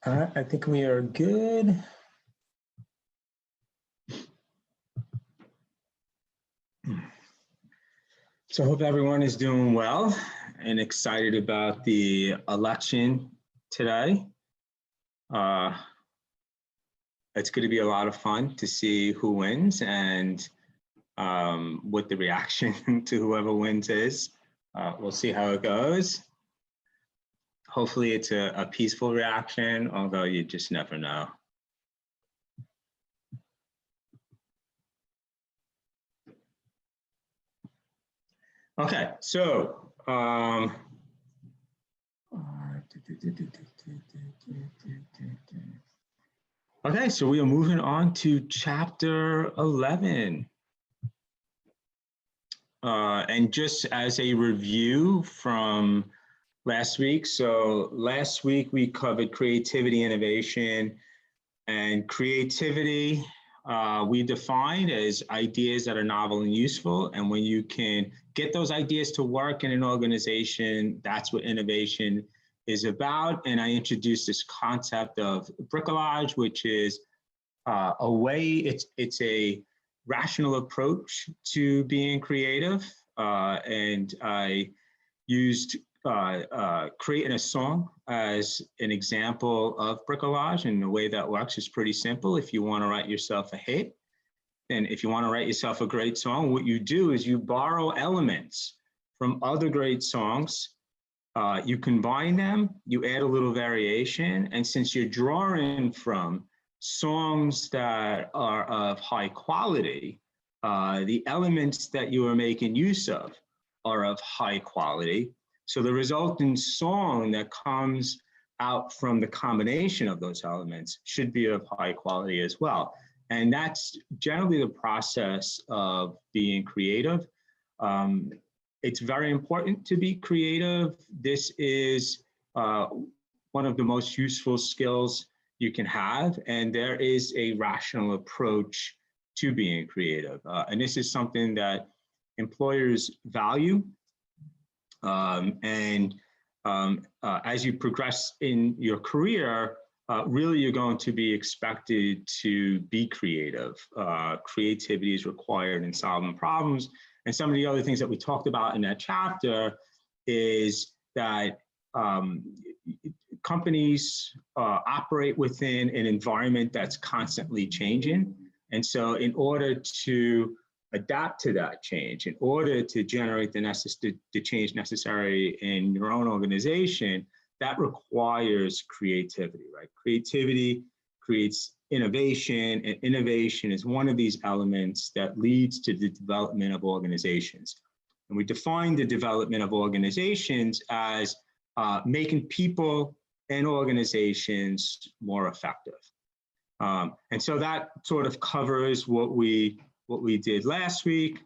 All right, I think we are good. So I hope everyone is doing well and excited about the election today. It's going to be a lot of fun to see who wins and what the reaction to whoever wins is. We'll see how it goes. Hopefully it's a peaceful reaction, although you just never know. Okay, so okay, so we are moving on to chapter 11. And just as a review from last week, so last week we covered creativity, innovation, and creativity we defined as ideas that are novel and useful. And when you can get those ideas to work in an organization, that's what innovation is about. And I introduced this concept of bricolage, which is a way, it's a rational approach to being creative. And I used creating a song as an example of bricolage, and the way that works is pretty simple. If you want to write yourself a hit, and if you want to write yourself a great song, what you do is you borrow elements from other great songs, you combine them, you add a little variation, and since you're drawing from songs that are of high quality, the elements that you are making use of are of high quality. So the resulting song that comes out from the combination of those elements should be of high quality as well. And that's generally the process of being creative. It's very important to be creative. This is one of the most useful skills you can have, and there is a rational approach to being creative. And this is something that employers value. As you progress in your career, really you're going to be expected to be creative. Creativity is required in solving problems. And some of the other things that we talked about in that chapter is that companies operate within an environment that's constantly changing. And so in order to adapt to that change, in order to generate the change necessary in your own organization, that requires creativity, right? Creativity creates innovation, and innovation is one of these elements that leads to the development of organizations. And we define the development of organizations as making people and organizations more effective. And so that sort of covers what we did last week.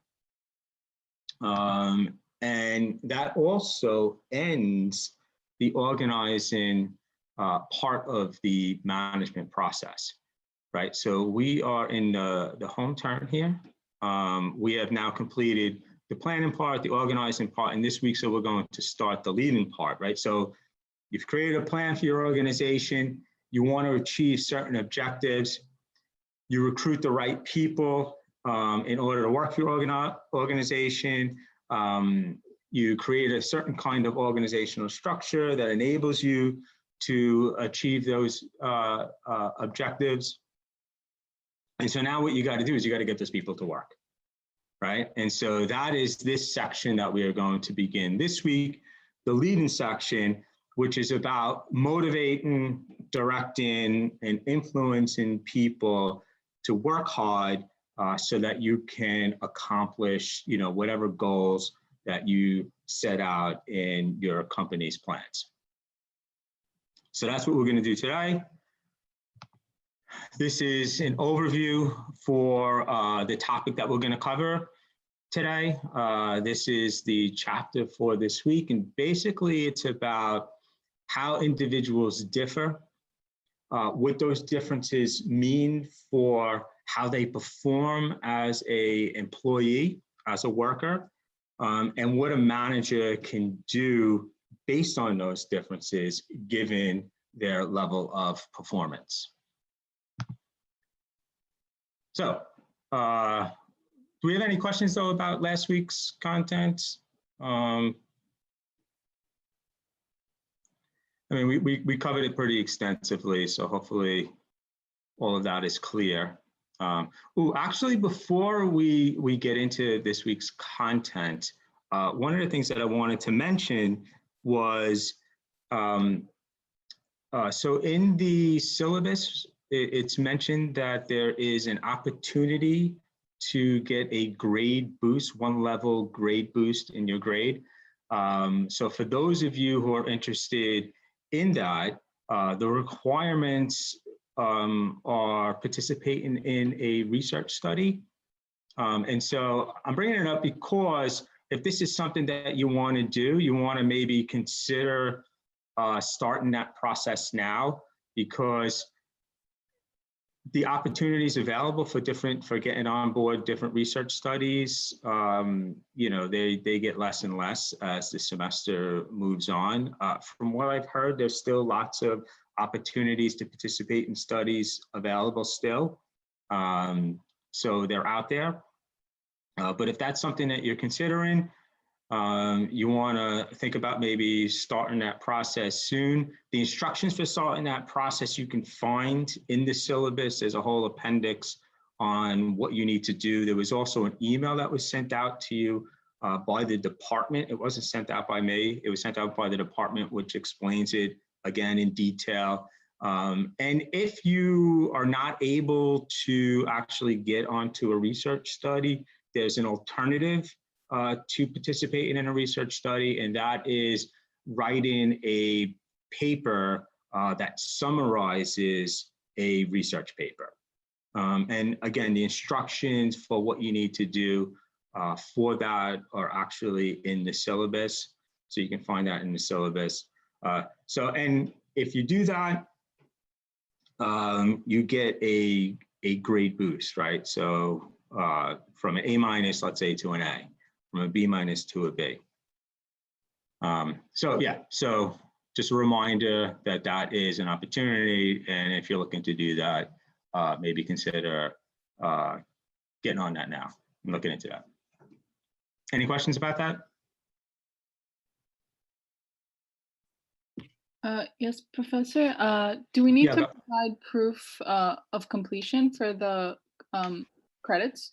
And that also ends the organizing part of the management process, right? So we are in the home turn here. We have now completed the planning part, the organizing part, and this week, so we're going to start the leading part, right? So you've created a plan for your organization, you want to achieve certain objectives, you recruit the right people in order to work for your organization, you create a certain kind of organizational structure that enables you to achieve those objectives. And so now what you got to do is you got to get those people to work, right? And so that is this section that we are going to begin this week, the leading section, which is about motivating, directing, and influencing people to work hard so that you can accomplish, whatever goals that you set out in your company's plans. So that's what we're going to do today. This is an overview for the topic that we're going to cover today. This is the chapter for this week, and basically it's about how individuals differ, what those differences mean for how they perform as an employee, as a worker, and what a manager can do based on those differences given their level of performance. So, do we have any questions though about last week's content? I mean, we covered it pretty extensively, so hopefully all of that is clear. Actually, before we get into this week's content, one of the things that I wanted to mention was, so in the syllabus, it's mentioned that there is an opportunity to get a grade boost, one level grade boost in your grade. So for those of you who are interested in that, the requirements are participating in a research study. And so I'm bringing it up because if this is something that you want to do, you want to maybe consider starting that process now, because the opportunities available for getting on board different research studies, you know, they get less and less as the semester moves on. From what I've heard, there's still lots of opportunities to participate in studies available still. So they're out there. But if that's something that you're considering, you want to think about maybe starting that process soon. The instructions for starting that process you can find in the syllabus. There's a whole appendix on what you need to do. There was also an email that was sent out to you by the department. It wasn't sent out by me. It was sent out by the department, which explains it again in detail. And if you are not able to actually get onto a research study, there's an alternative to participating in a research study, and that is writing a paper that summarizes a research paper. And again, the instructions for what you need to do for that are actually in the syllabus, so you can find that in the syllabus. And if you do that, you get a grade boost, right? So from an A-, let's say, to an A, from a B- to a B. So yeah, so just a reminder that that is an opportunity, and if you're looking to do that, maybe consider getting on that now and looking into that. Any questions about that? Yes, Professor. Do we need to provide proof of completion for the credits?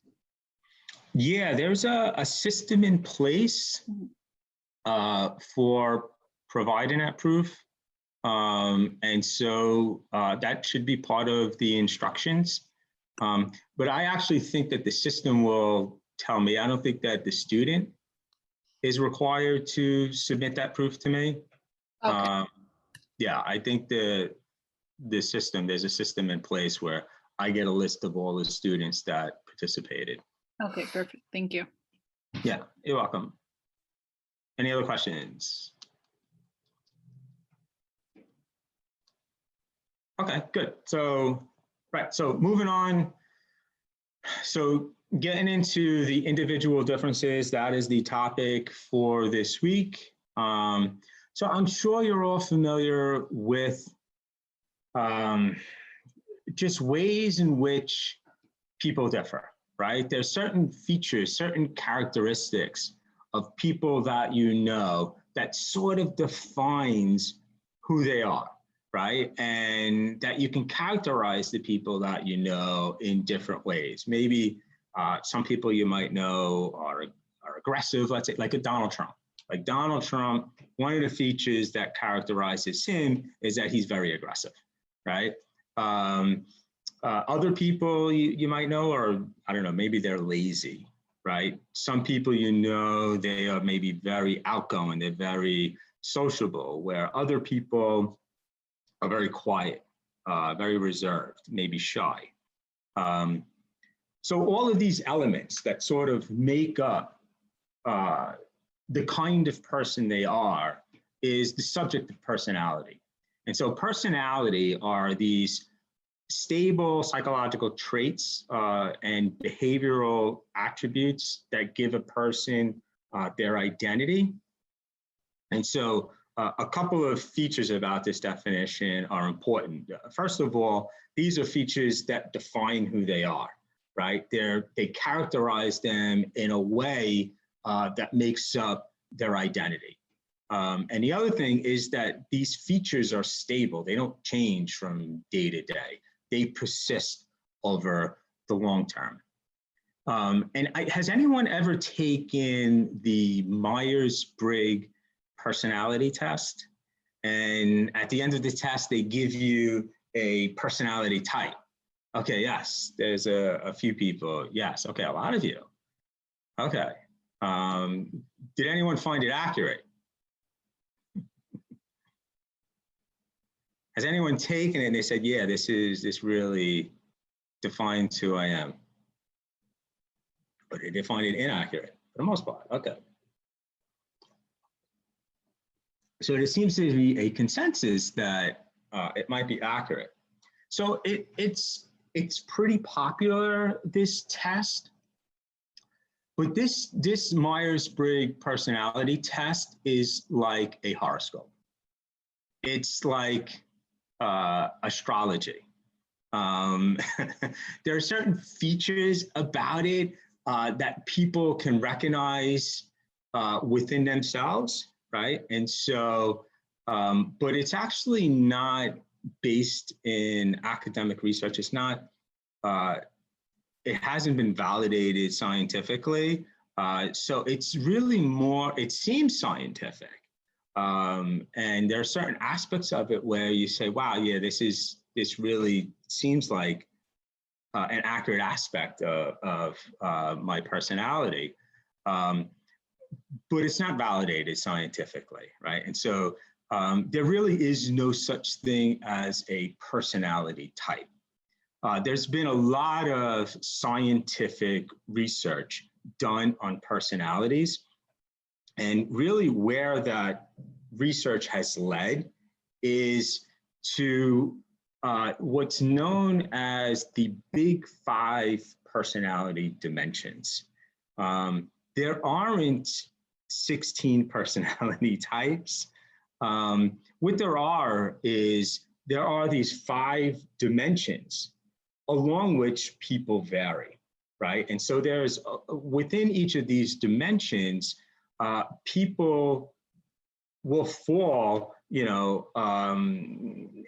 Yeah, there's a system in place for providing that proof. And so that should be part of the instructions. But I actually think that the system will tell me. I don't think that the student is required to submit that proof to me. Okay. Yeah, I think there's a system in place where I get a list of all the students that participated. Okay, perfect. Thank you. Yeah, you're welcome. Any other questions? Okay, good. So, right, so moving on. So getting into the individual differences, that is the topic for this week. So I'm sure you're all familiar with just ways in which people differ, right? There's certain features, certain characteristics of people that you know that sort of defines who they are, right? And that you can characterize the people that you know in different ways. Maybe some people you might know are aggressive, let's say, like a Donald Trump. Like Donald Trump, one of the features that characterizes him is that he's very aggressive, right? Other people you might know are, I don't know, maybe they're lazy, right? Some people you know, they are maybe very outgoing, they're very sociable, where other people are very quiet, very reserved, maybe shy. So all of these elements that sort of make up the kind of person they are is the subject of personality. And so personality are these stable psychological traits and behavioral attributes that give a person their identity. And so a couple of features about this definition are important. First of all, these are features that define who they are, right? They characterize them in a way that makes up their identity. And the other thing is that these features are stable. They don't change from day to day. They persist over the long term. Has anyone ever taken the Myers-Briggs personality test? And at the end of the test, they give you a personality type. Okay, yes, there's a few people. Yes, okay, a lot of you. Okay. Did anyone find it accurate? Has anyone taken it and they said, yeah, this really defines who I am? Or did they find it inaccurate for the most part? Okay. So there seems to be a consensus that it might be accurate. So it's pretty popular, this test. But this Myers-Briggs personality test is like a horoscope. It's like astrology. There are certain features about it that people can recognize within themselves, right? And so, but it's actually not based in academic research. It's not, it hasn't been validated scientifically. So it's really more, it seems scientific. And there are certain aspects of it where you say, wow, yeah, this really seems like an accurate aspect of my personality. But it's not validated scientifically, right? And so there really is no such thing as a personality type. There's been a lot of scientific research done on personalities, and really where that research has led is to what's known as the big 5 personality dimensions. There aren't 16 personality types. What there are is there are these 5 dimensions along which people vary, right? And so there's within each of these dimensions, people will fall, you know,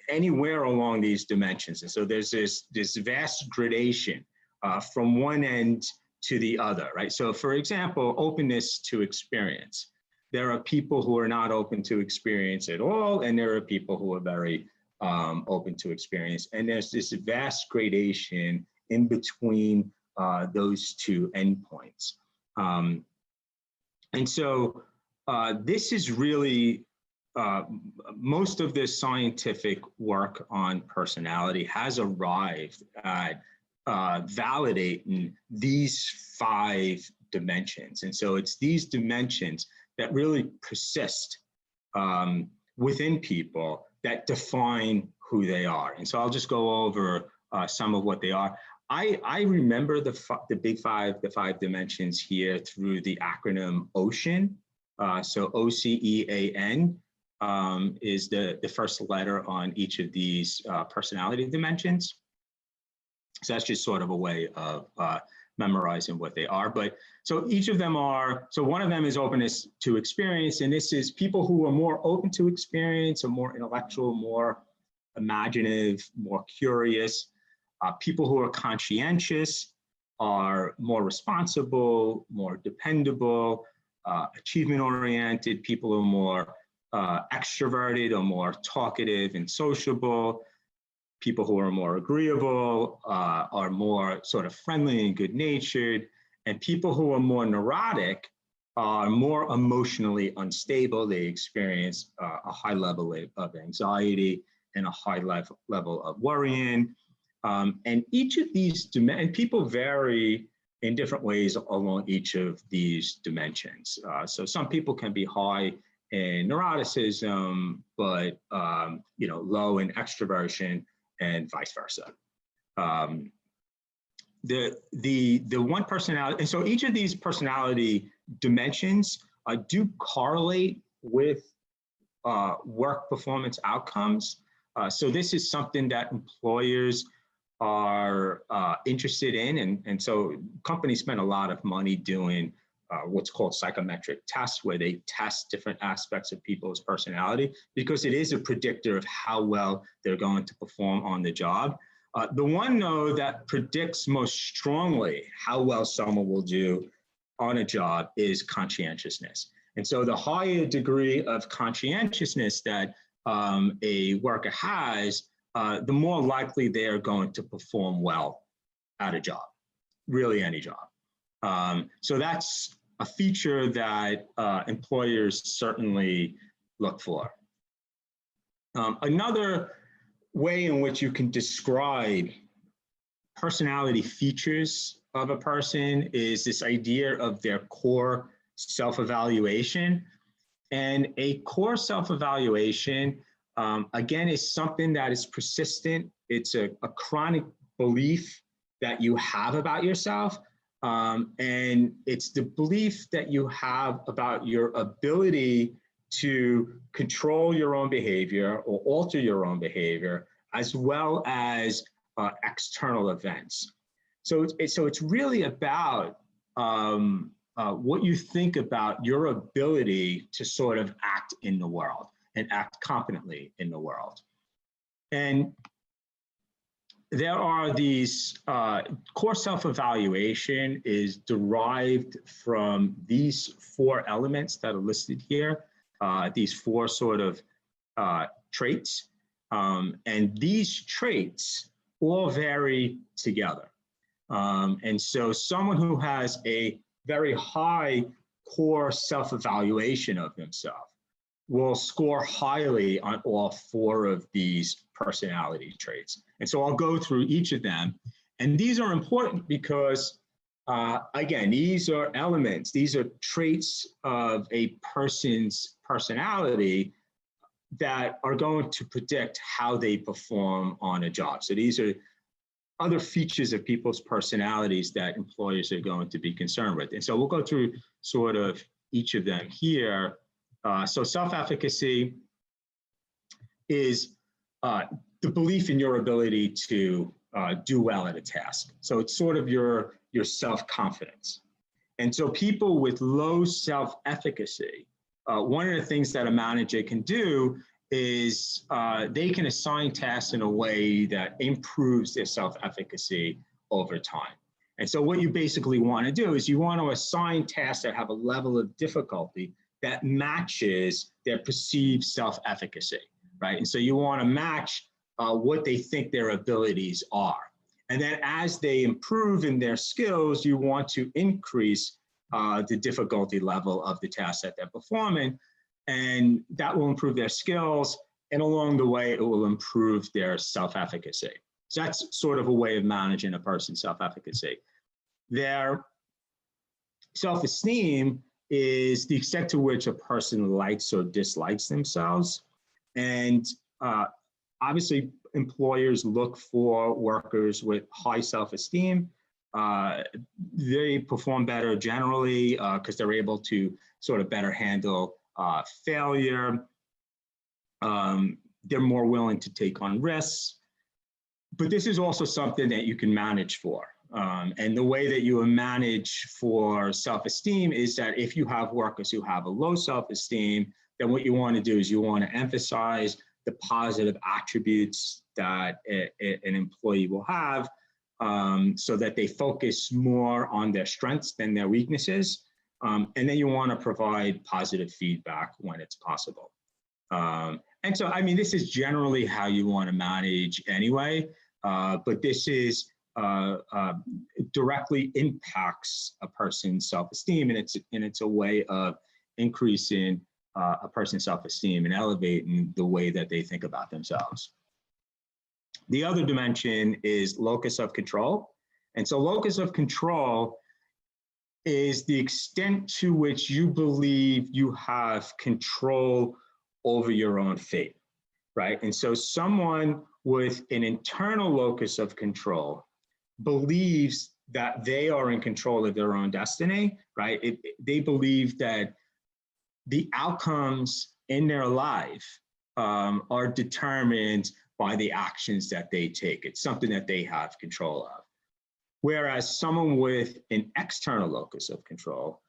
anywhere along these dimensions. And so there's this vast gradation from one end to the other, right? So for example, openness to experience. There are people who are not open to experience at all, and there are people who are very open to experience. And there's this vast gradation in between those two endpoints. And so this is really, most of this scientific work on personality has arrived at validating these 5 dimensions. And so it's these dimensions that really persist within people that define who they are. And so I'll just go over some of what they are. I remember the big 5, the 5 dimensions here through the acronym OCEAN. So OCEAN is the first letter on each of these personality dimensions. So that's just sort of a way of memorizing what they are. But so each of them are, so one of them is openness to experience. And this is people who are more open to experience, or more intellectual, more imaginative, more curious. People who are conscientious are more responsible, more dependable, achievement-oriented. People who are more extroverted or more talkative and sociable. People who are more agreeable are more sort of friendly and good-natured. And people who are more neurotic are more emotionally unstable. They experience a high level of anxiety and a high level of worrying. And each of these and people vary in different ways along each of these dimensions. So some people can be high in neuroticism, but you know, low in extroversion, and vice versa. The one personality, and so each of these personality dimensions do correlate with work performance outcomes. So this is something that employers are interested in. And so companies spend a lot of money doing what's called psychometric tests, where they test different aspects of people's personality, because it is a predictor of how well they're going to perform on the job. The one, though, that predicts most strongly how well someone will do on a job is conscientiousness. And so the higher degree of conscientiousness that a worker has, the more likely they are going to perform well at a job, really any job. So that's a feature that employers certainly look for. Another way in which you can describe personality features of a person is this idea of their core self-evaluation. And a core self-evaluation, again, is something that is persistent. It's a chronic belief that you have about yourself. And it's the belief that you have about your ability to control your own behavior or alter your own behavior, as well as external events. So it's really about what you think about your ability to sort of act in the world and act competently in the world. And there are these, core self-evaluation is derived from these 4 elements that are listed here, these 4 sort of traits. And these traits all vary together. And so someone who has a very high core self-evaluation of themselves will score highly on all 4 of these personality traits. And so I'll go through each of them. And these are important because, again, these are elements, these are traits of a person's personality that are going to predict how they perform on a job. So these are other features of people's personalities that employers are going to be concerned with. And so we'll go through sort of each of them here. So self-efficacy is the belief in your ability to do well at a task. So it's sort of your self-confidence. And so people with low self-efficacy, one of the things that a manager can do is they can assign tasks in a way that improves their self-efficacy over time. And so what you basically want to do is you want to assign tasks that have a level of difficulty that matches their perceived self-efficacy, right? And so you want to match what they think their abilities are. And then as they improve in their skills, you want to increase the difficulty level of the tasks that they're performing, and that will improve their skills, and along the way, it will improve their self-efficacy. So that's sort of a way of managing a person's self-efficacy. Their self-esteem is the extent to which a person likes or dislikes themselves. And obviously, employers look for workers with high self-esteem. They perform better generally because they're able to sort of better handle failure. They're more willing to take on risks. But this is also something that you can manage for. And the way that you manage for self-esteem is that if you have workers who have a low self-esteem, then what you want to do is you want to emphasize the positive attributes that an employee will have, so that they focus more on their strengths than their weaknesses. And then you want to provide positive feedback when it's possible. And so, I mean, this is generally how you want to manage anyway, but this is directly impacts a person's self-esteem, and it's a way of increasing a person's self-esteem and elevating the way that they think about themselves. The other dimension is locus of control. And so locus of control is the extent to which you believe you have control over your own fate, right? And so someone with an internal locus of control believes that they are in control of their own destiny, right? They believe that the outcomes in their life are determined by the actions that they take. It's something that they have control of. Whereas someone with an external locus of control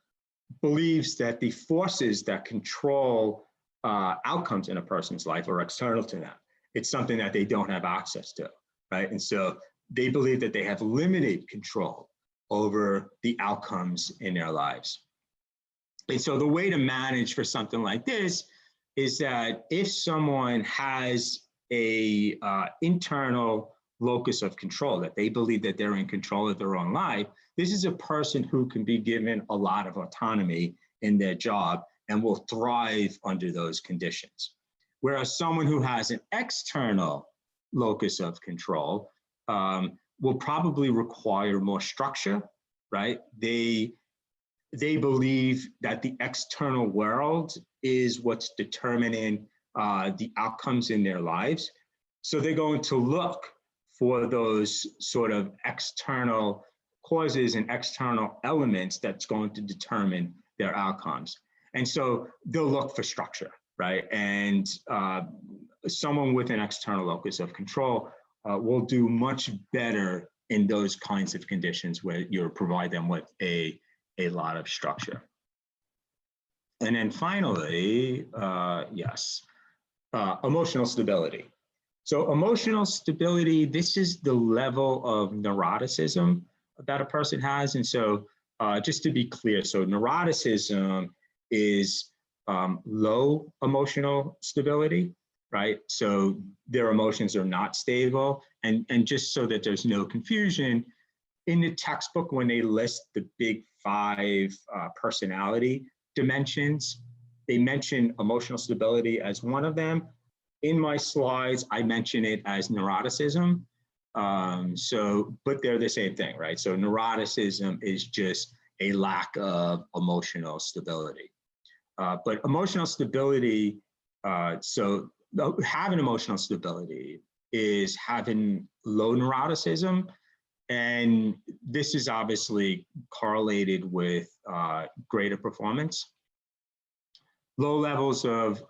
believes that the forces that control outcomes in a person's life are external to them. It's something that they don't have access to, right? And so they believe that they have limited control over the outcomes in their lives. And so the way to manage for something like this is that if someone has a internal locus of control, that they believe that they're in control of their own life, this is a person who can be given a lot of autonomy in their job and will thrive under those conditions. Whereas someone who has an external locus of control will probably require more structure, right? They believe that the external world is what's determining the outcomes in their lives. So they're going to look for those sort of external causes and external elements that's going to determine their outcomes. And so they'll look for structure, right? And someone with an external locus of control will do much better in those kinds of conditions where you provide them with a lot of structure. And then finally, emotional stability. So emotional stability, this is the level of neuroticism that a person has. And so just to be clear, so neuroticism is low emotional stability, right? So their emotions are not stable. And just so that there's no confusion, in the textbook, when they list the big 5 personality dimensions, they mention emotional stability as one of them. In my slides, I mention it as neuroticism. But they're the same thing, right? So neuroticism is just a lack of emotional stability. But emotional stability, so having emotional stability is having low neuroticism. And this is obviously correlated with greater performance. Low levels of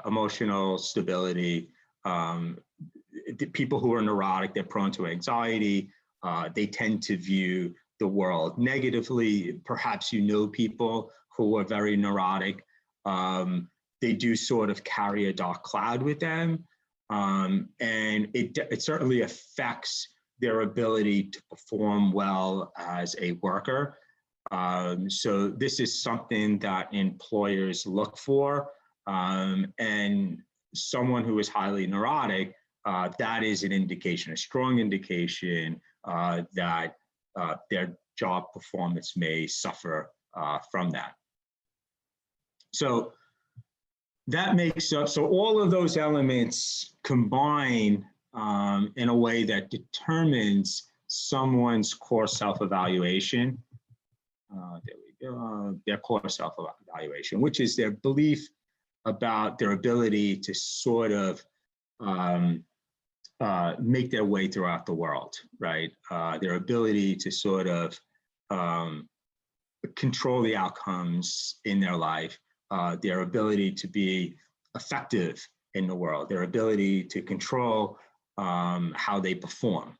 emotional stability, the people who are neurotic, they're prone to anxiety. They tend to view the world negatively. Perhaps you know people who are very neurotic. They do sort of carry a dark cloud with them. And it certainly affects their ability to perform well as a worker. So this is something that employers look for. And someone who is highly neurotic, that is an indication, a strong indication that their job performance may suffer from that. So that makes up, so all of those elements combine in a way that determines someone's core self-evaluation. There we go, their core self-evaluation, which is their belief about their ability to sort of make their way throughout the world, right? Their ability to sort of control the outcomes in their life, their ability to be effective in the world, their ability to control how they perform.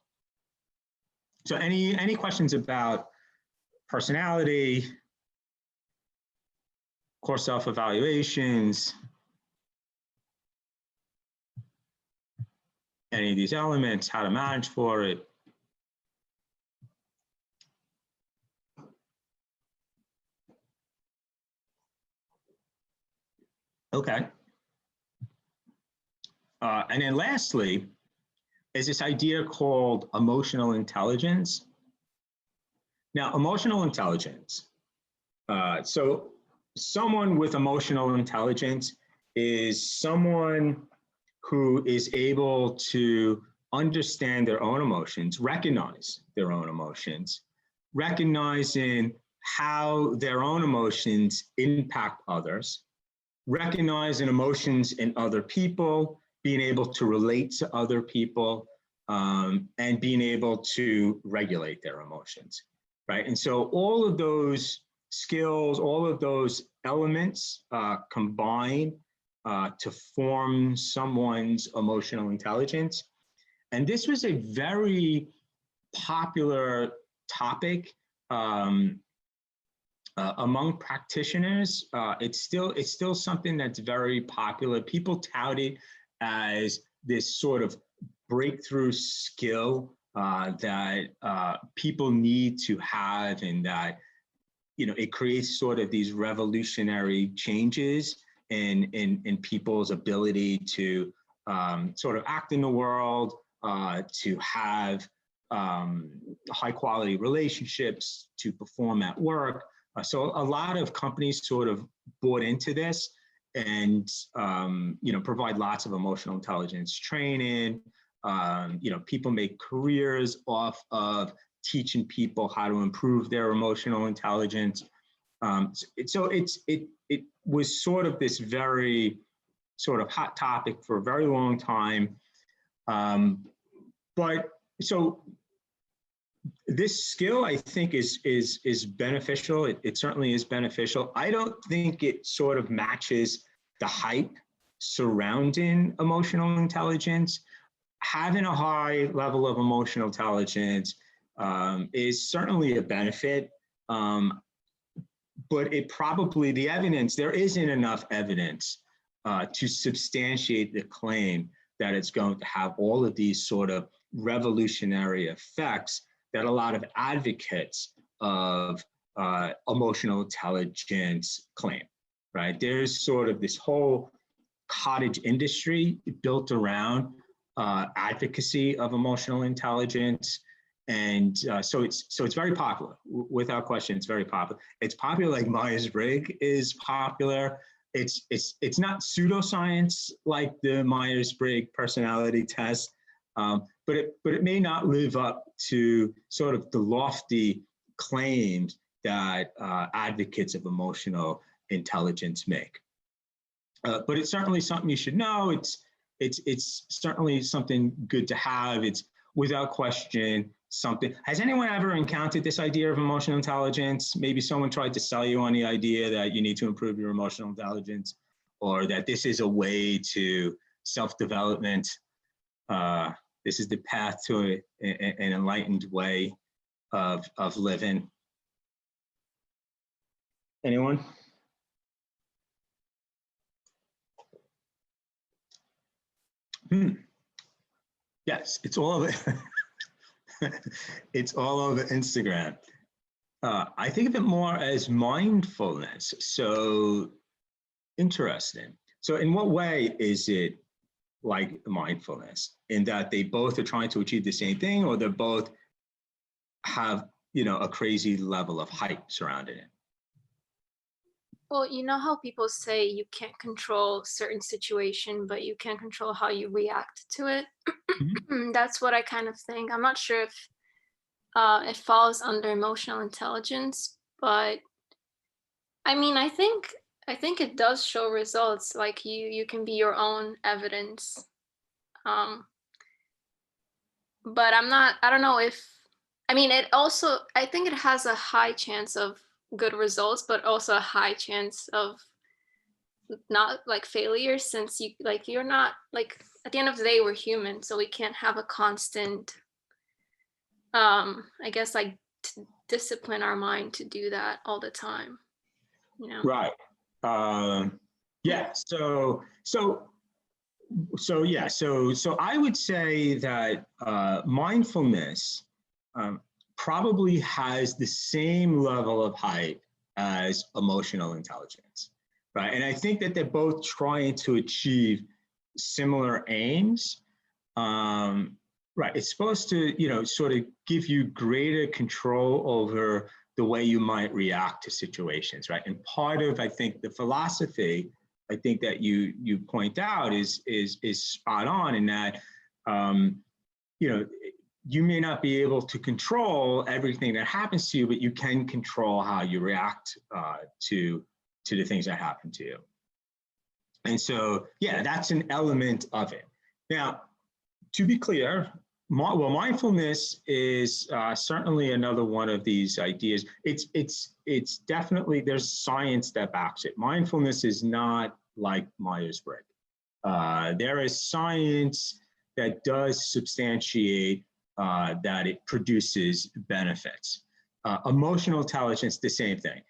So any questions about personality, core self-evaluations, any of these elements, how to manage for it? Okay. And then lastly, is this idea called emotional intelligence. Now, emotional intelligence. So someone with emotional intelligence is someone who is able to understand their own emotions, recognize their own emotions, recognizing how their own emotions impact others, recognizing emotions in other people, being able to relate to other people, and being able to regulate their emotions, right? And so all of those skills, all of those elements combine to form someone's emotional intelligence. And this was a very popular topic among practitioners. It's still something that's very popular. People tout it as this sort of breakthrough skill that people need to have, and that, you know, it creates sort of these revolutionary changes in people's ability to sort of act in the world, to have high quality relationships, to perform at work. So a lot of companies sort of bought into this and, you know, provide lots of emotional intelligence training. You know, people make careers off of teaching people how to improve their emotional intelligence. So it was sort of this very sort of hot topic for a very long time. But so this skill, I think, is beneficial. It certainly is beneficial. I don't think it sort of matches the hype surrounding emotional intelligence. Having a high level of emotional intelligence is certainly a benefit, but it probably, the evidence, there isn't enough evidence to substantiate the claim that it's going to have all of these sort of revolutionary effects that a lot of advocates of emotional intelligence claim, right? There's sort of this whole cottage industry built around advocacy of emotional intelligence. And so it's very popular, without question. It's very popular. It's popular like Myers-Briggs is popular. It's not pseudoscience like the Myers-Briggs personality test, but it may not live up to sort of the lofty claims that advocates of emotional intelligence make. But it's certainly something you should know. It's certainly something good to have. It's without question something. Has anyone ever encountered this idea of emotional intelligence? Maybe someone tried to sell you on the idea that you need to improve your emotional intelligence, or that this is a way to self-development. This is the path to an enlightened way of living. Anyone? Yes, it's all over. It's all over Instagram. I think of it more as mindfulness. So interesting. So in what way is it like mindfulness? In that they both are trying to achieve the same thing, or they both have, you know, a crazy level of hype surrounding it? Well, you know how people say you can't control certain situation, but you can control how you react to it? Mm-hmm. That's what I kind of think. I'm not sure if it falls under emotional intelligence, but I mean, I think it does show results. Like you can be your own evidence. But I don't know if, I mean, I think it has a high chance of good results, but also a high chance of not like failure, since you're not, like, at the end of the day, we're human, so we can't have a constant I guess, like, to discipline our mind to do that all the time, you know? Right. Yeah. So I would say that mindfulness probably has the same level of hype as emotional intelligence, right? And I think that they're both trying to achieve similar aims. Right, it's supposed to, you know, sort of give you greater control over the way you might react to situations, right? And part of, I think, the philosophy, I think that you point out is spot on, in that, you know, you may not be able to control everything that happens to you, but you can control how you react to the things that happen to you. And so, yeah, that's an element of it. Now, to be clear, well, mindfulness is certainly another one of these ideas. It's definitely, there's science that backs it. Mindfulness is not like Myers-Briggs. There is science that does substantiate that it produces benefits. Emotional intelligence, the same thing.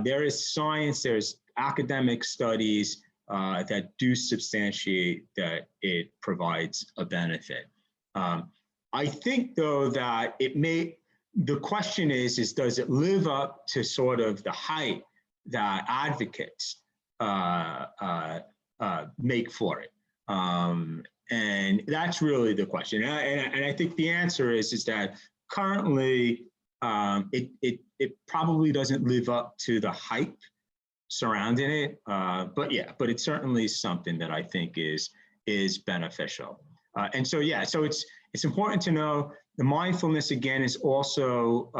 There is science, there's academic studies that do substantiate that it provides a benefit. I think, though, that the question is does it live up to sort of the hype that advocates make for it? And that's really the question. And I think the answer is that currently it probably doesn't live up to the hype surrounding it. But it's certainly something that I think is beneficial. And so, yeah, so it's important to know the mindfulness, again, is also,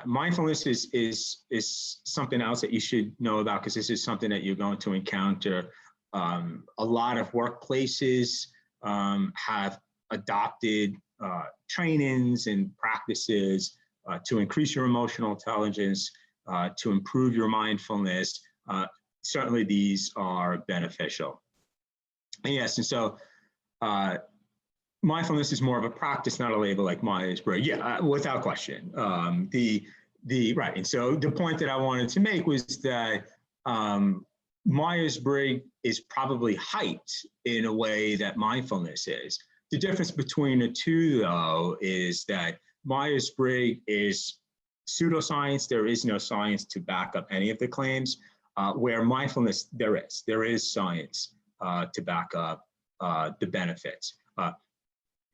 mindfulness is something else that you should know about, because this is something that you're going to encounter. A lot of workplaces have adopted trainings and practices to increase your emotional intelligence, to improve your mindfulness. Certainly these are beneficial. And yes, and so mindfulness is more of a practice, not a label like Myers-Briggs. Yeah, without question. Right, and so the point that I wanted to make was that Myers-Briggs is probably hyped in a way that mindfulness is. The difference between the two, though, is that Myers-Briggs is pseudoscience. There is no science to back up any of the claims, where mindfulness, there is science to back up the benefits.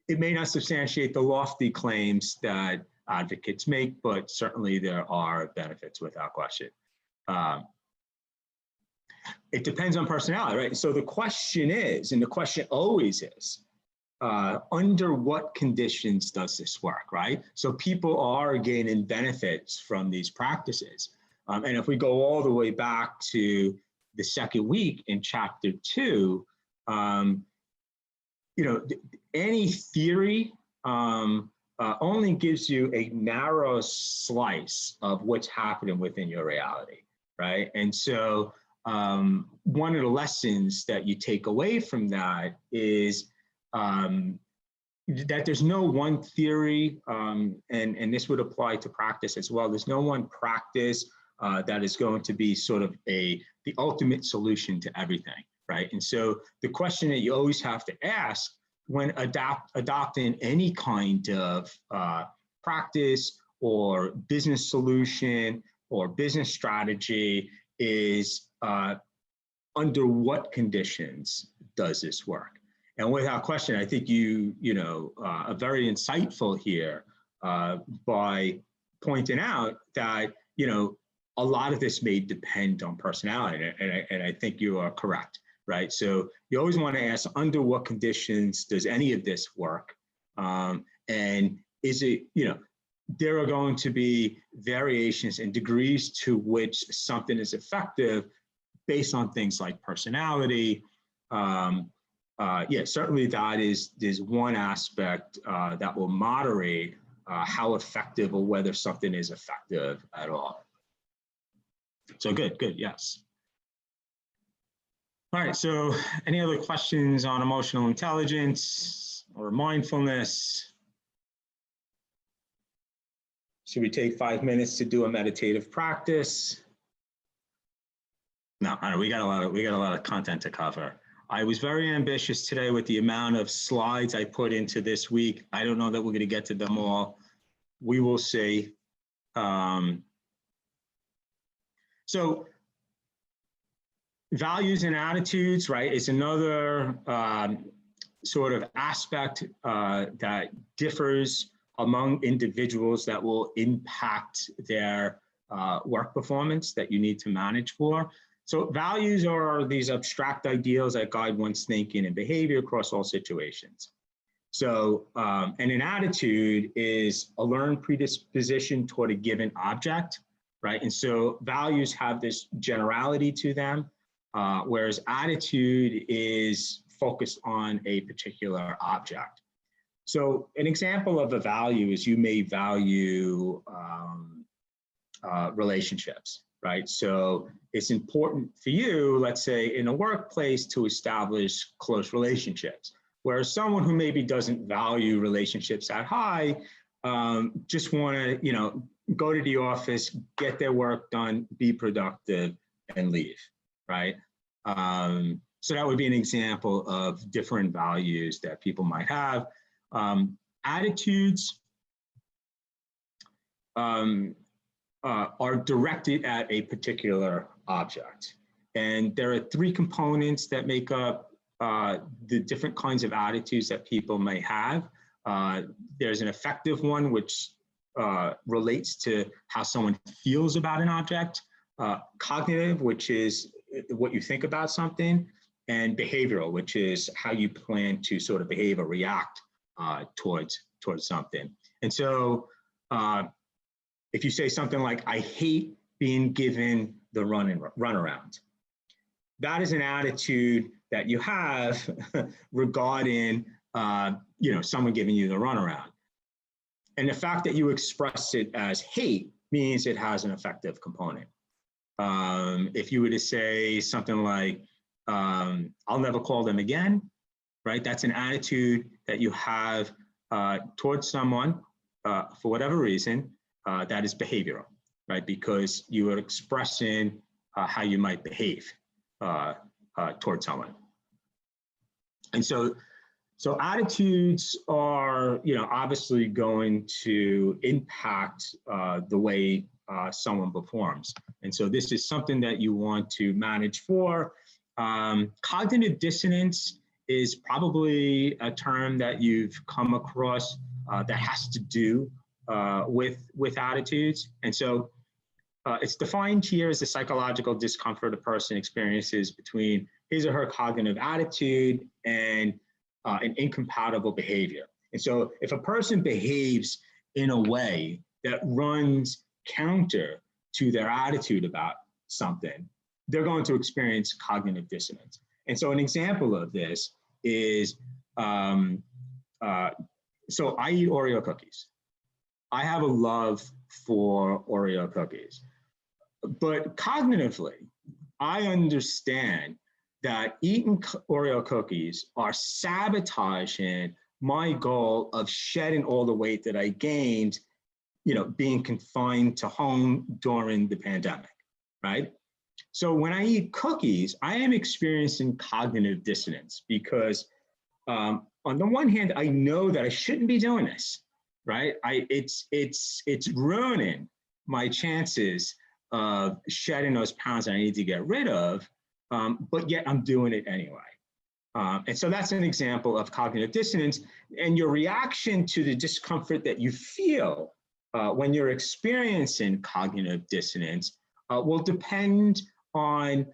It may not substantiate the lofty claims that advocates make, but certainly there are benefits without question. It depends on personality, right? So the question is, and the question always is, under what conditions does this work, right? So people are gaining benefits from these practices. And if we go all the way back to the second week in chapter 2, any theory only gives you a narrow slice of what's happening within your reality, right? And so one of the lessons that you take away from that is that there's no one theory, and this would apply to practice as well. There's no one practice that is going to be sort of the ultimate solution to everything, right? And so the question that you always have to ask when adopting any kind of practice or business solution or business strategy is under what conditions does this work? And without question, I think you are very insightful here by pointing out that, a lot of this may depend on personality, and I think you are correct, right? So you always want to ask, under what conditions does any of this work? And is it, there are going to be variations in degrees to which something is effective based on things like personality. Certainly that is one aspect that will moderate how effective or whether something is effective at all. So good, yes. All right, so any other questions on emotional intelligence or mindfulness? Should we take 5 minutes to do a meditative practice? No, all right, we got a lot of content to cover. I was very ambitious today with the amount of slides I put into this week. I don't know that we're going to get to them all. We will see. So values and attitudes, right, is another sort of aspect that differs among individuals that will impact their work performance that you need to manage for. So values are these abstract ideals that guide one's thinking and behavior across all situations. So, and an attitude is a learned predisposition toward a given object, right? And so values have this generality to them, whereas attitude is focused on a particular object. So an example of a value is you may value relationships, right? So it's important for you, let's say in a workplace, to establish close relationships, whereas someone who maybe doesn't value relationships that high, just want to, you know, go to the office, get their work done, be productive, and leave, right? So that would be an example of different values that people might have. Attitudes are directed at a particular object. And there are three components that make up the different kinds of attitudes that people may have. There's an affective one, which relates to how someone feels about an object. Cognitive, which is what you think about something. And behavioral, which is how you plan to sort of behave or react towards something. And so if you say something like, I hate being given the runaround, that is an attitude that you have regarding you know, someone giving you the runaround. And the fact that you express it as hate means it has an affective component. If you were to say something like, I'll never call them again, right? That's an attitude that you have towards someone for whatever reason, that is behavioral, right? Because you are expressing how you might behave towards someone. And so attitudes are, you know, obviously going to impact the way someone performs. And so this is something that you want to manage for. Cognitive dissonance is probably a term that you've come across that has to do with attitudes. And so it's defined here as the psychological discomfort a person experiences between his or her cognitive attitude and an incompatible behavior. And so if a person behaves in a way that runs counter to their attitude about something, they're going to experience cognitive dissonance. And so an example of this is, so I eat Oreo cookies. I have a love for Oreo cookies, but cognitively, I understand that eating Oreo cookies are sabotaging my goal of shedding all the weight that I gained, you know, being confined to home during the pandemic, right? So when I eat cookies, I am experiencing cognitive dissonance because on the one hand, I know that I shouldn't be doing this, right? It's ruining my chances of shedding those pounds that I need to get rid of, but yet I'm doing it anyway. And so that's an example of cognitive dissonance, and your reaction to the discomfort that you feel when you're experiencing cognitive dissonance will depend on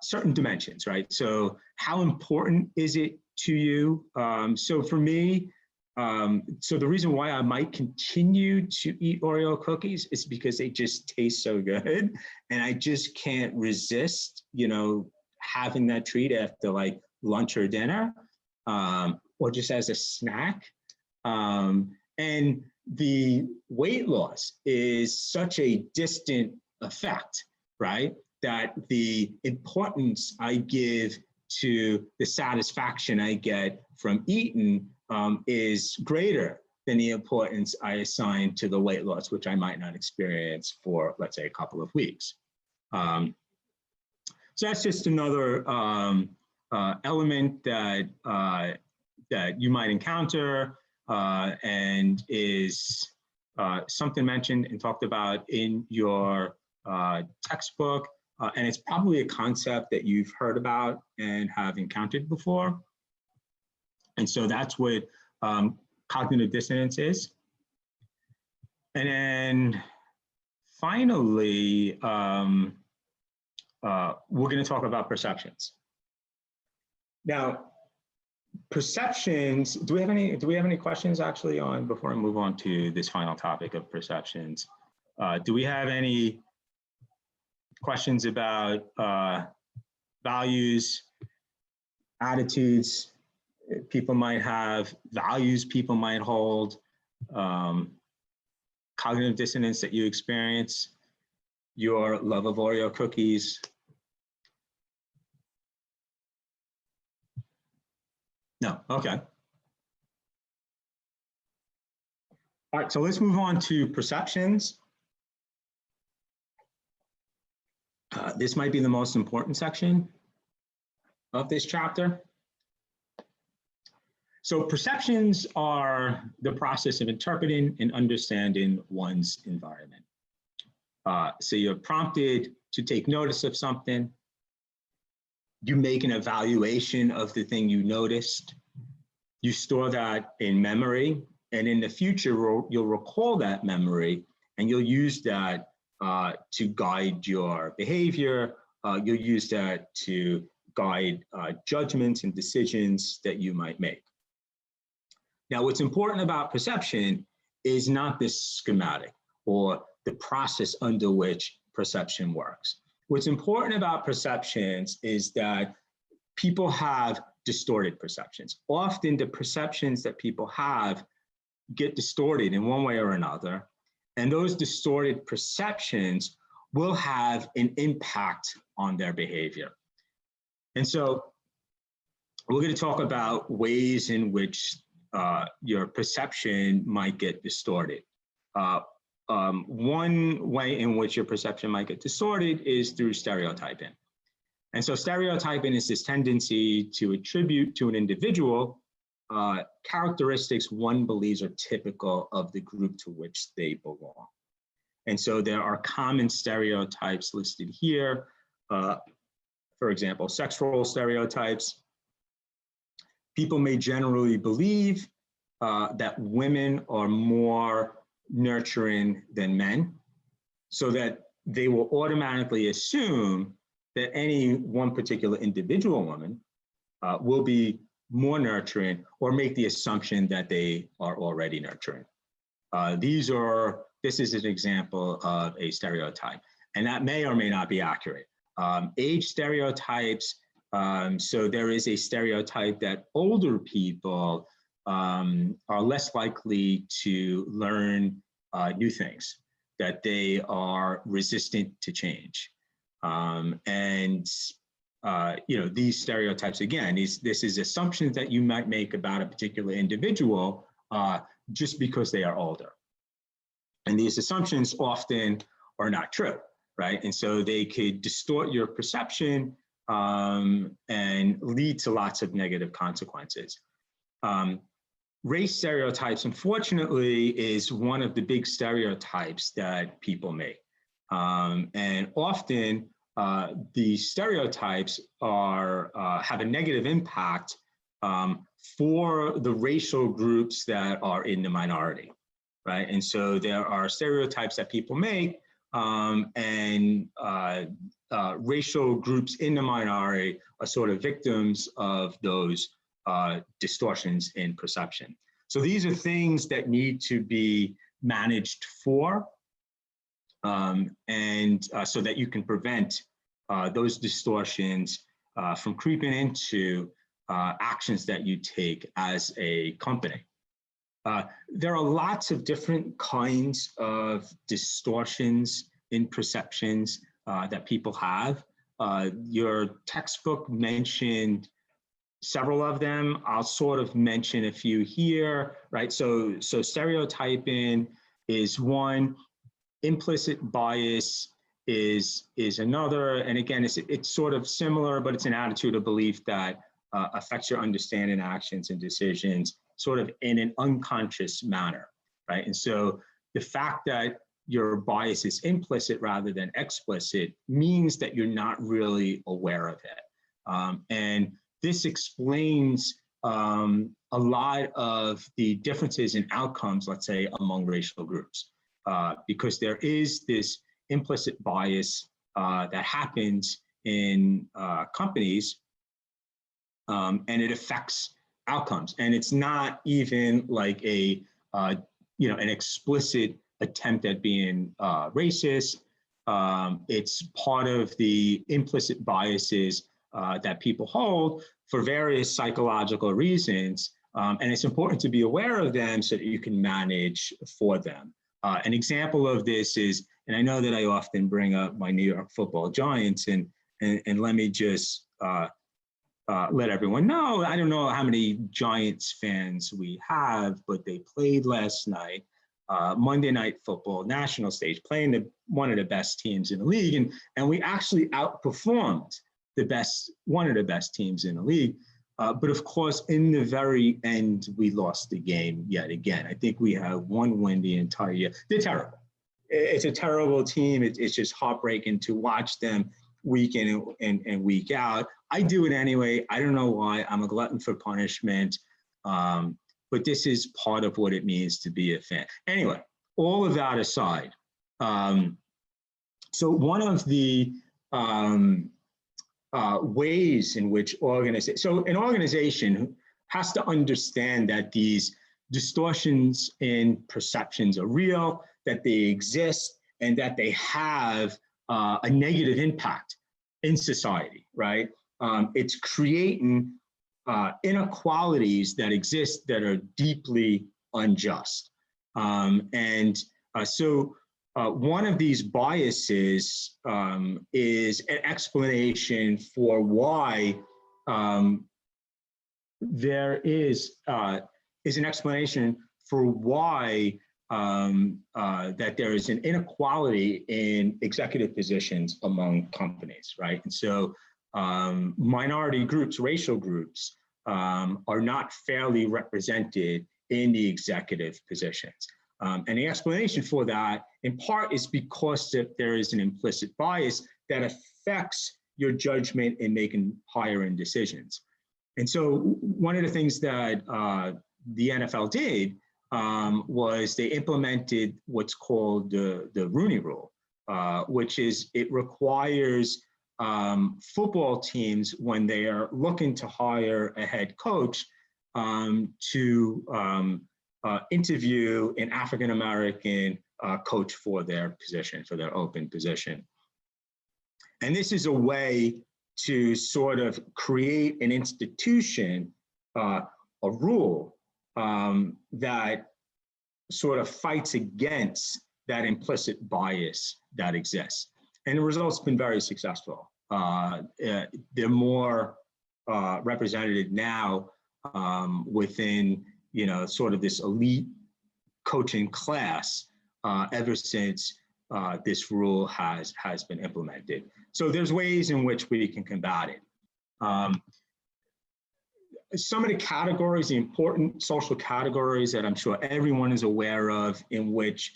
certain dimensions, right? So how important is it to you? So for me, so the reason why I might continue to eat Oreo cookies is because they just taste so good, and I just can't resist, you know, having that treat after like lunch or dinner, or just as a snack. And the weight loss is such a distant effect, right? That the importance I give to the satisfaction I get from eating is greater than the importance I assign to the weight loss, which I might not experience for, let's say, a couple of weeks. So that's just another element that that you might encounter and is something mentioned and talked about in your textbook, and it's probably a concept that you've heard about and have encountered before. And so that's what cognitive dissonance is. And then finally, we're going to talk about perceptions. Now, perceptions, do we have any questions actually on, before I move on to this final topic of perceptions? Do we have any questions about values, attitudes people might have, values people might hold, cognitive dissonance that you experience? your love of Oreo cookies? No, okay. All right, so let's move on to perceptions. This might be the most important section of this chapter. So perceptions are the process of interpreting and understanding one's environment. So you're prompted to take notice of something. You make an evaluation of the thing you noticed. You store that in memory, and in the future, you'll recall that memory, and you'll use that to guide your behavior. You'll use that to guide judgments and decisions that you might make. Now, what's important about perception is not this schematic or the process under which perception works. What's important about perceptions is that people have distorted perceptions. Often the perceptions that people have get distorted in one way or another, and those distorted perceptions will have an impact on their behavior. And so we're going to talk about ways in which your perception might get distorted. One way in which your perception might get distorted is through stereotyping. And so stereotyping is this tendency to attribute to an individual characteristics one believes are typical of the group to which they belong. And so there are common stereotypes listed here. For example, sex role stereotypes. People may generally believe that women are more nurturing than men, so that they will automatically assume that any one particular individual woman will be more nurturing, or make the assumption that they are already nurturing. This is an example of a stereotype, and that may or may not be accurate. Age stereotypes, so there is a stereotype that older people are less likely to learn new things, that they are resistant to change. These stereotypes, again, this is assumptions that you might make about a particular individual just because they are older. And these assumptions often are not true, right? And so they could distort your perception and lead to lots of negative consequences. Race stereotypes, unfortunately, is one of the big stereotypes that people make. And often these stereotypes have a negative impact for the racial groups that are in the minority, right? And so there are stereotypes that people make, and racial groups in the minority are sort of victims of those distortions in perception. So these are things that need to be managed for, so that you can prevent those distortions from creeping into actions that you take as a company. There are lots of different kinds of distortions in perceptions that people have. Your textbook mentioned several of them. I'll sort of mention a few here, right? So stereotyping is one. Implicit bias is another. And again, it's sort of similar, but it's an attitude of belief that affects your understanding, actions, and decisions sort of in an unconscious manner, right? And so the fact that your bias is implicit rather than explicit means that you're not really aware of it. And this explains a lot of the differences in outcomes, let's say, among racial groups, because there is this implicit bias that happens in companies, and it affects outcomes. And it's not even like an explicit attempt at being racist. It's part of the implicit biases that people hold for various psychological reasons. And it's important to be aware of them so that you can manage for them. An example of this is And I know that I often bring up my New York Football Giants, and let me just let everyone know, I don't know how many Giants fans we have, but they played last night, Monday Night Football, national stage, playing one of the best teams in the league. And we actually outperformed one of the best teams in the league. But of course, in the very end, we lost the game yet again. I think we have one win the entire year. They're terrible. It's a terrible team. It's just heartbreaking to watch them week in and week out. I do it anyway. I don't know why. I'm a glutton for punishment. But this is part of what it means to be a fan. Anyway, all of that aside, so one of the ways in which an organization has to understand that these distortions in perceptions are real, that they exist, and that they have a negative impact in society, right? It's creating inequalities that exist that are deeply unjust. So one of these biases is an explanation for why there is an explanation for why that there is an inequality in executive positions among companies, right? And so minority groups, racial groups, are not fairly represented in the executive positions. And the explanation for that, in part, is because there is an implicit bias that affects your judgment in making higher-end decisions. And so one of the things that the NFL did was they implemented what's called the Rooney Rule, which is it requires football teams, when they are looking to hire a head coach, to interview an African-American coach for their position, for their open position. And this is a way to sort of create an institution, a rule that sort of fights against that implicit bias that exists. And the result's been very successful. They're more represented now within, sort of this elite coaching class ever since this rule has been implemented. So there's ways in which we can combat it. Some of the categories, the important social categories that I'm sure everyone is aware of, in which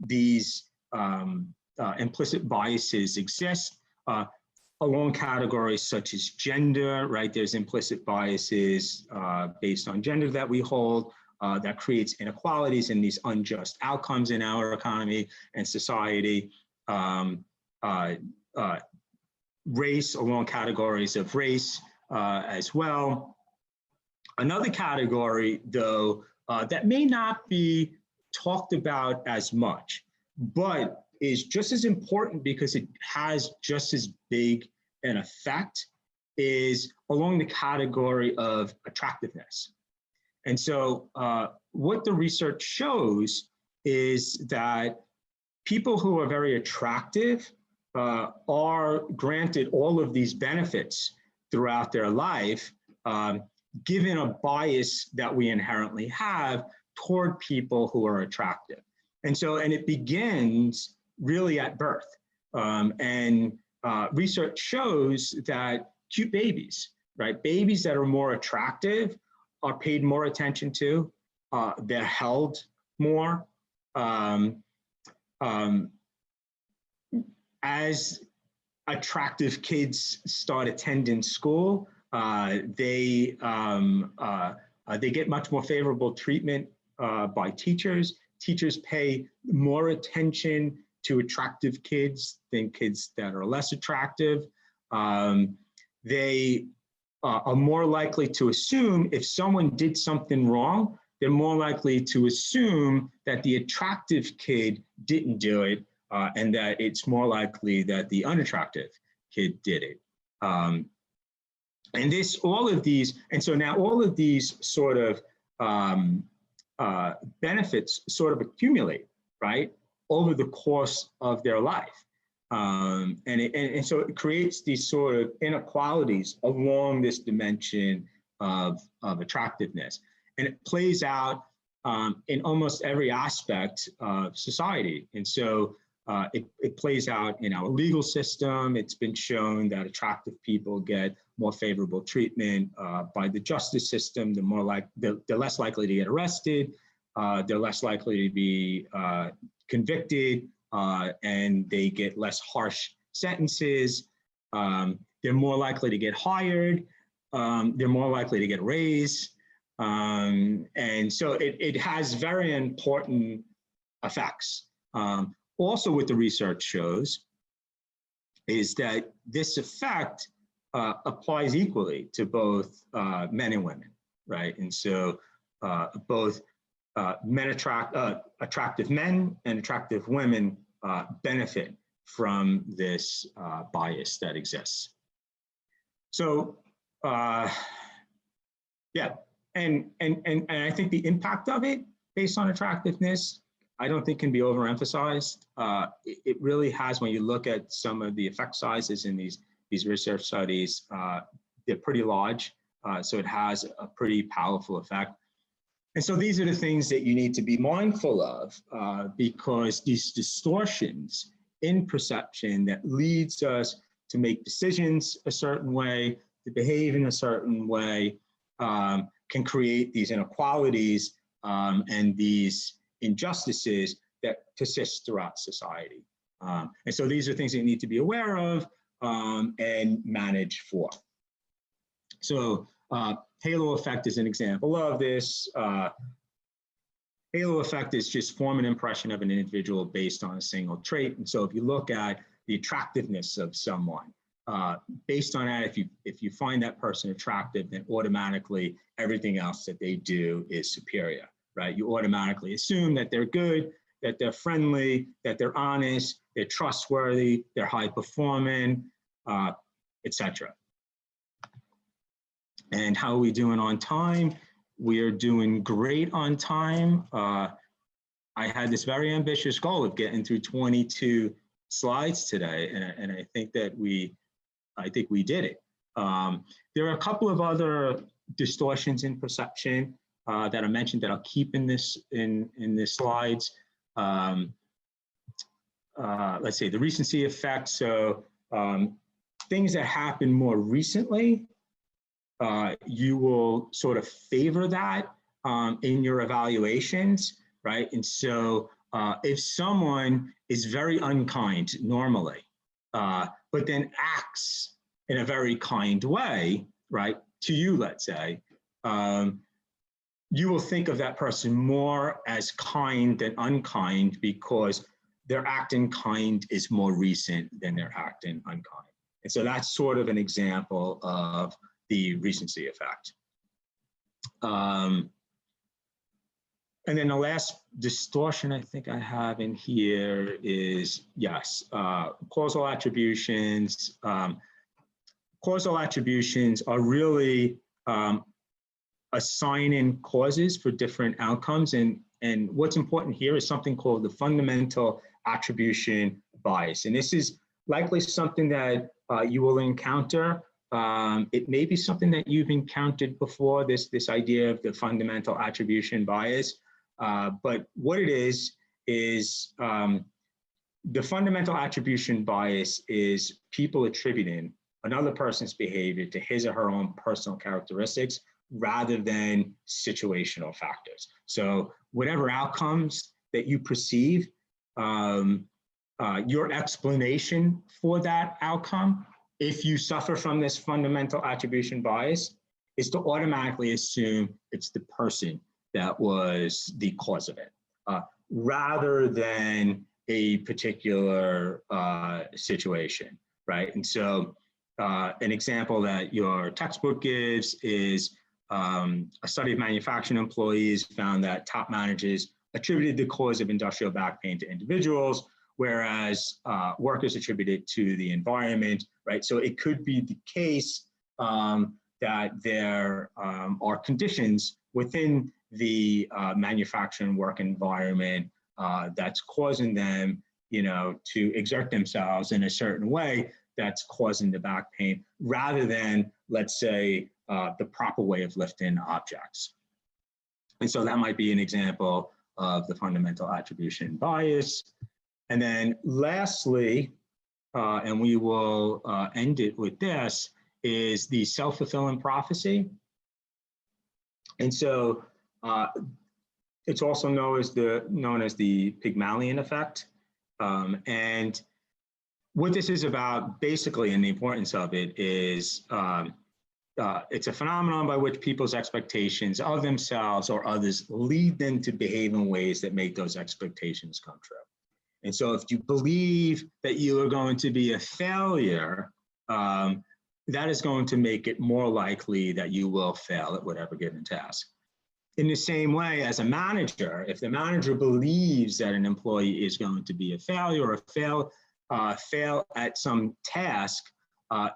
these implicit biases exist, along categories such as gender, right? There's implicit biases based on gender that we hold that creates inequalities and these unjust outcomes in our economy and society. Race, along categories of race as well. Another category, though, that may not be talked about as much, but is just as important because it has just as big an effect, is along the category of attractiveness. And so what the research shows is that people who are very attractive are granted all of these benefits throughout their life, given a bias that we inherently have toward people who are attractive. And it begins really at birth. Research shows that cute babies, right? Babies that are more attractive are paid more attention to, they're held more. As attractive kids start attending school, they get much more favorable treatment by teachers. Teachers pay more attention to attractive kids than kids that are less attractive. They are more likely to assume if someone did something wrong, they're more likely to assume that the attractive kid didn't do it, and that it's more likely that the unattractive kid did it. And so now all of these sort of benefits sort of accumulate, right? over the course of their life. And so it creates these sort of inequalities along this dimension of attractiveness. And it plays out in almost every aspect of society. And so it plays out in our legal system. It's been shown that attractive people get more favorable treatment by the justice system. They're less likely to get arrested. They're less likely to be convicted, and they get less harsh sentences. They're more likely to get hired. They're more likely to get raised. And so it has very important effects. Also, what the research shows is that this effect applies equally to both men and women, right? And so both attractive men and attractive women benefit from this bias that exists. So, yeah, and I think the impact of it based on attractiveness, I don't think can be overemphasized. It really has, when you look at some of the effect sizes in these research studies, they're pretty large. So it has a pretty powerful effect. And so these are the things that you need to be mindful of because these distortions in perception that leads us to make decisions a certain way, to behave in a certain way, can create these inequalities and these injustices that persist throughout society. And so these are things that you need to be aware of and manage for. So halo effect is an example of this. Halo effect is just form an impression of an individual based on a single trait. And so if you look at the attractiveness of someone, based on that, if you find that person attractive, then automatically everything else that they do is superior, right? You automatically assume that they're good, that they're friendly, that they're honest, they're trustworthy, they're high performing, etc. And how are we doing on time? We are doing great on time. I had this very ambitious goal of getting through 22 slides today, and I think that we did it. There are a couple of other distortions in perception that I mentioned that I'll keep in this slides. Let's say the recency effect. So things that happen more recently, you will sort of favor that in your evaluations, right? And so if someone is very unkind normally, but then acts in a very kind way, right, to you, let's say, you will think of that person more as kind than unkind because their acting kind is more recent than their acting unkind. And so that's sort of an example of the recency effect. And then the last distortion I think I have in here is, yes, causal attributions. Causal attributions are really assigning causes for different outcomes. And what's important here is something called the fundamental attribution bias. And this is likely something that you will encounter. It may be something that you've encountered before, this idea of the fundamental attribution bias. But what it is the fundamental attribution bias is people attributing another person's behavior to his or her own personal characteristics rather than situational factors. So whatever outcomes that you perceive, your explanation for that outcome, if you suffer from this fundamental attribution bias, is to automatically assume it's the person that was the cause of it, rather than a particular situation, right? And so an example that your textbook gives is a study of manufacturing employees found that top managers attributed the cause of industrial back pain to individuals, whereas workers attributed to the environment, right? So it could be the case that there are conditions within the manufacturing work environment that's causing them, to exert themselves in a certain way that's causing the back pain, rather than, let's say, the proper way of lifting objects. And so that might be an example of the fundamental attribution bias. And then lastly, and we will end it with this, is the self-fulfilling prophecy. And so it's also known as the Pygmalion effect. And what this is about, basically, and the importance of it is, it's a phenomenon by which people's expectations of themselves or others lead them to behave in ways that make those expectations come true. And so if you believe that you are going to be a failure, that is going to make it more likely that you will fail at whatever given task. In the same way, as a manager, if the manager believes that an employee is going to be a failure or fail at some task,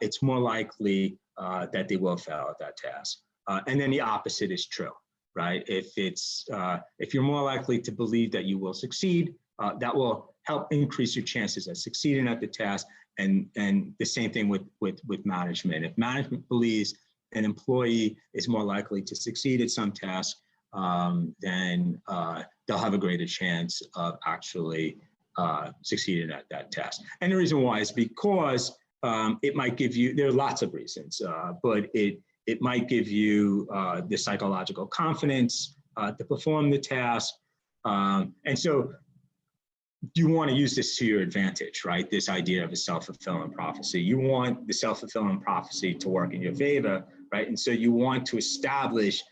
it's more likely that they will fail at that task. And then the opposite is true, right? If you're more likely to believe that you will succeed, that will help increase your chances of succeeding at the task. And the same thing with management. If management believes an employee is more likely to succeed at some task, then they'll have a greater chance of actually succeeding at that task. And the reason why is because it might give you, there are lots of reasons, but it might give you the psychological confidence to perform the task. And so you want to use this to your advantage, right? This idea of a self-fulfilling prophecy. You want the self-fulfilling prophecy to work in your favor, right? And so you want to establish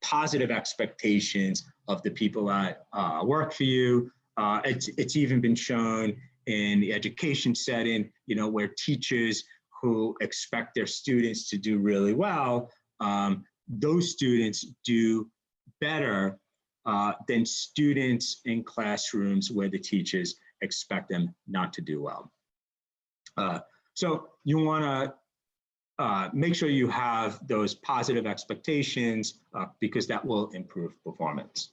positive expectations of the people that work for you. It's even been shown in the education setting, where teachers who expect their students to do really well, those students do better than students in classrooms where the teachers expect them not to do well. So you want to make sure you have those positive expectations because that will improve performance.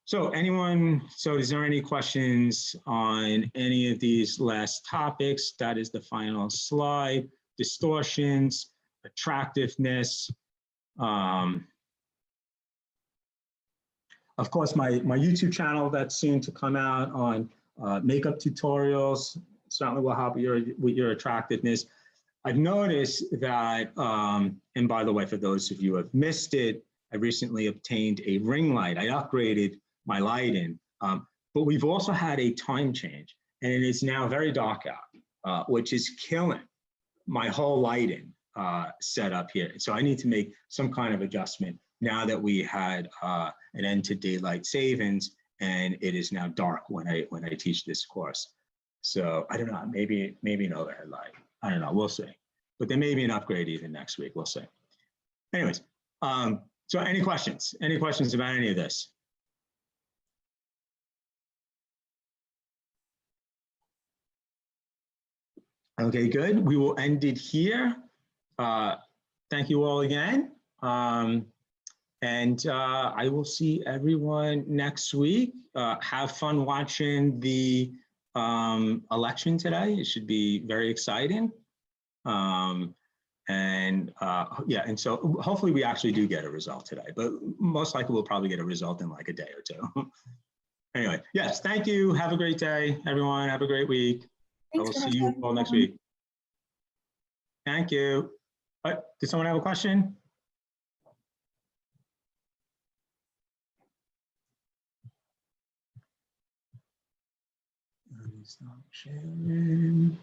So is there any questions on any of these last topics? That is the final slide. Distortions, attractiveness. Of course, my YouTube channel that's soon to come out on makeup tutorials certainly will help with your attractiveness. I've noticed that, and by the way, for those of you who have missed it, I recently obtained a ring light. I upgraded my lighting, but we've also had a time change, and it is now very dark out, which is killing my whole lighting setup here. So I need to make some kind of adjustment now that we had an end to daylight savings, and it is now dark when I teach this course. So I don't know, maybe an overhead light. I don't know, we'll see. But there may be an upgrade even next week, we'll see. Anyways, so any questions? Any questions about any of this? Okay, good. We will end it here. Thank you all again. And I will see everyone next week. Have fun watching the election today. It should be very exciting. Yeah, and so hopefully we actually do get a result today, but most likely we'll probably get a result in like a day or two. Anyway, yes, thank you. Have a great day, everyone. Have a great week. I will see you all next week. Thank you. Did someone have a question? Stop sharing.